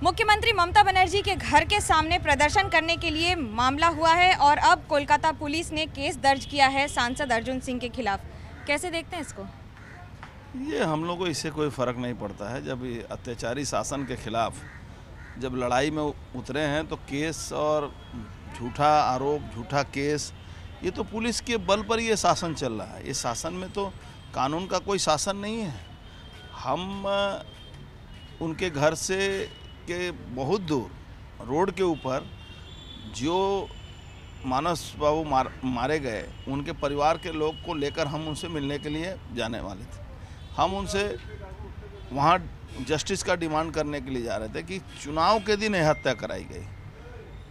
मुख्यमंत्री ममता बनर्जी के घर के सामने प्रदर्शन करने के लिए मामला हुआ है और अब कोलकाता पुलिस ने केस दर्ज किया है सांसद अर्जुन सिंह के खिलाफ। कैसे देखते हैं इसको? ये हम लोग को इससे कोई फ़र्क नहीं पड़ता है। जब अत्याचारी शासन के खिलाफ जब लड़ाई में उतरे हैं तो केस और झूठा आरोप, झूठा केस, ये तो पुलिस के बल पर ये शासन चल रहा है। इस शासन में तो कानून का कोई शासन नहीं है। हम उनके घर से के बहुत दूर रोड के ऊपर जो मानस बाबू मारे गए, उनके परिवार के लोग को लेकर हम उनसे मिलने के लिए जाने वाले थे। हम उनसे वहाँ जस्टिस का डिमांड करने के लिए जा रहे थे कि चुनाव के दिन यह हत्या कराई गई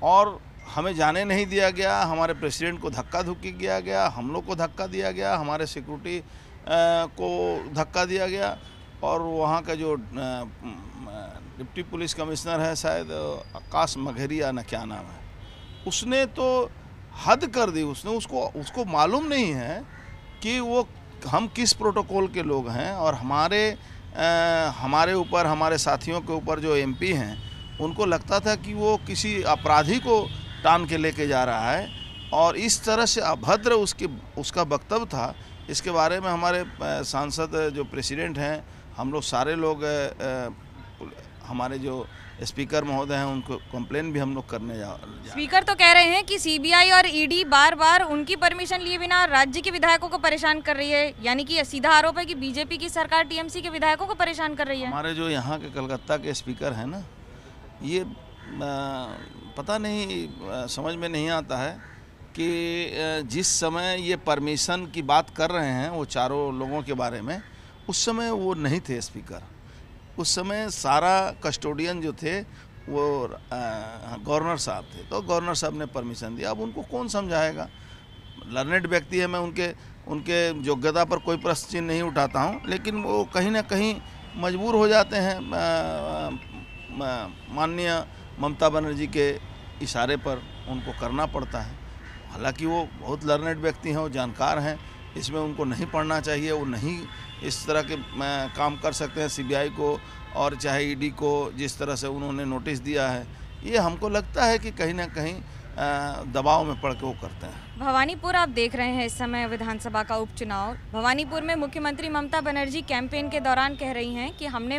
और हमें जाने नहीं दिया गया। हमारे प्रेसिडेंट को धक्का धुक्की किया गया, हम लोग को धक्का दिया गया, हमारे सिक्योरिटी को धक्का दिया गया और वहाँ का जो डिप्टी पुलिस कमिश्नर है, शायद आकाश मघेरिया ना क्या नाम है, उसने तो हद कर दी। उसको मालूम नहीं है कि वो हम किस प्रोटोकॉल के लोग हैं और हमारे ऊपर, हमारे साथियों के ऊपर जो एमपी हैं, उनको लगता था कि वो किसी अपराधी को टान के लेके जा रहा है और इस तरह से अभद्र उसका वक्तव्य था। इसके बारे में हमारे सांसद जो प्रेसिडेंट हैं, हम लोग सारे लोग, हमारे जो स्पीकर महोदय हैं, उनको कंप्लेन भी हम लोग करने जा रहे हैं। स्पीकर तो कह रहे हैं कि सीबीआई और ईडी बार बार उनकी परमिशन लिए बिना राज्य के विधायकों को परेशान कर रही है, यानी कि सीधा आरोप है कि बीजेपी की सरकार टीएमसी के विधायकों को परेशान कर रही है। हमारे जो यहाँ के कलकत्ता के स्पीकर हैं ना, ये पता नहीं, समझ में नहीं आता है कि जिस समय ये परमिशन की बात कर रहे हैं वो चारों लोगों के बारे में, उस समय वो नहीं थे स्पीकर। उस समय सारा कस्टोडियन जो थे वो गवर्नर साहब थे, तो गवर्नर साहब ने परमिशन दिया। अब उनको कौन समझाएगा? लर्नेड व्यक्ति है, मैं उनके योग्यता पर कोई प्रश्न चिन्ह नहीं उठाता हूँ, लेकिन वो कहीं ना कहीं मजबूर हो जाते हैं माननीय ममता बनर्जी के इशारे पर, उनको करना पड़ता है। हालांकि वो बहुत लर्नेड व्यक्ति हैं, वो जानकार हैं, इसमें उनको नहीं पढ़ना चाहिए। वो नहीं इस तरह के काम कर सकते हैं। सीबीआई को और चाहे ईडी को जिस तरह से उन्होंने नोटिस दिया है, ये हमको लगता है कि कहीं ना कहीं दबाव में पड़ के वो करते हैं। भवानीपुर आप देख रहे हैं इस समय विधानसभा का उपचुनाव। भवानीपुर में मुख्यमंत्री ममता बनर्जी कैंपेन के दौरान कह रही हैं कि हमने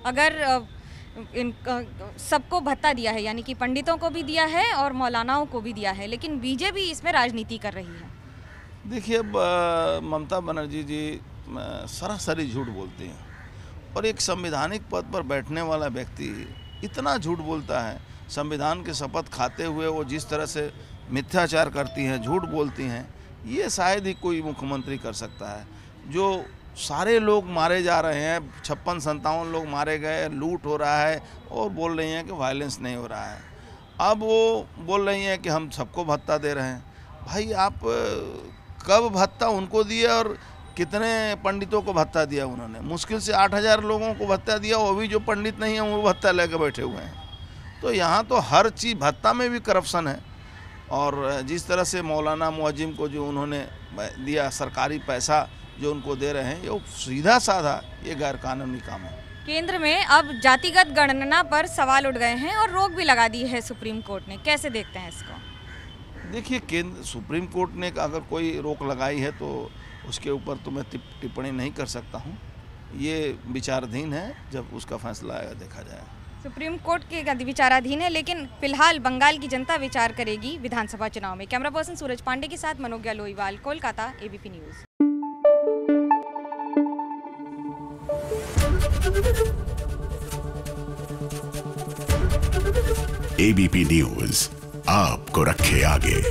अगर सबको भत्ता दिया है, यानी कि पंडितों को भी दिया है और मौलानाओं को भी दिया है, लेकिन बीजेपी इसमें राजनीति कर रही है। देखिए, अब ममता बनर्जी जी सरासरी झूठ बोलती हैं और एक संवैधानिक पद पर बैठने वाला व्यक्ति इतना झूठ बोलता है। संविधान के शपथ खाते हुए वो जिस तरह से मिथ्याचार करती हैं, झूठ बोलती हैं, ये शायद ही कोई मुख्यमंत्री कर सकता है। जो सारे लोग मारे जा रहे हैं, 56-57 लोग मारे गए, लूट हो रहा है और बोल रही हैं कि वायलेंस नहीं हो रहा है। अब वो बोल रही हैं कि हम सबको भत्ता दे रहे हैं। भाई, आप कब भत्ता उनको दिए और कितने पंडितों को भत्ता दिया उन्होंने? मुश्किल से 8000 लोगों को भत्ता दिया, वो भी जो पंडित नहीं है वो भत्ता लेकर बैठे हुए हैं। तो यहाँ तो हर चीज़, भत्ता में भी करप्शन है। और जिस तरह से मौलाना मुअज्जिम को जो उन्होंने दिया, सरकारी पैसा जो उनको दे रहे हैं, ये सीधा साधा ये गैर कानूनी काम है। केंद्र में अब जातिगत गणना पर सवाल उठ गए हैं और रोक भी लगा दी है सुप्रीम कोर्ट ने। कैसे देखते हैं इसको? देखिए, केंद्र सुप्रीम कोर्ट ने अगर कोई रोक लगाई है तो उसके ऊपर तो मैं टिप्पणी नहीं कर सकता हूँ। ये विचाराधीन है, जब उसका फैसला आएगा देखा जाएगा। सुप्रीम कोर्ट के विचाराधीन है, लेकिन फिलहाल बंगाल की जनता विचार करेगी विधानसभा चुनाव में। कैमरा पर्सन सूरज पांडे के साथ Manogya Loiwal, Kolkata, ABP news. ABP news आपको रखे आगे।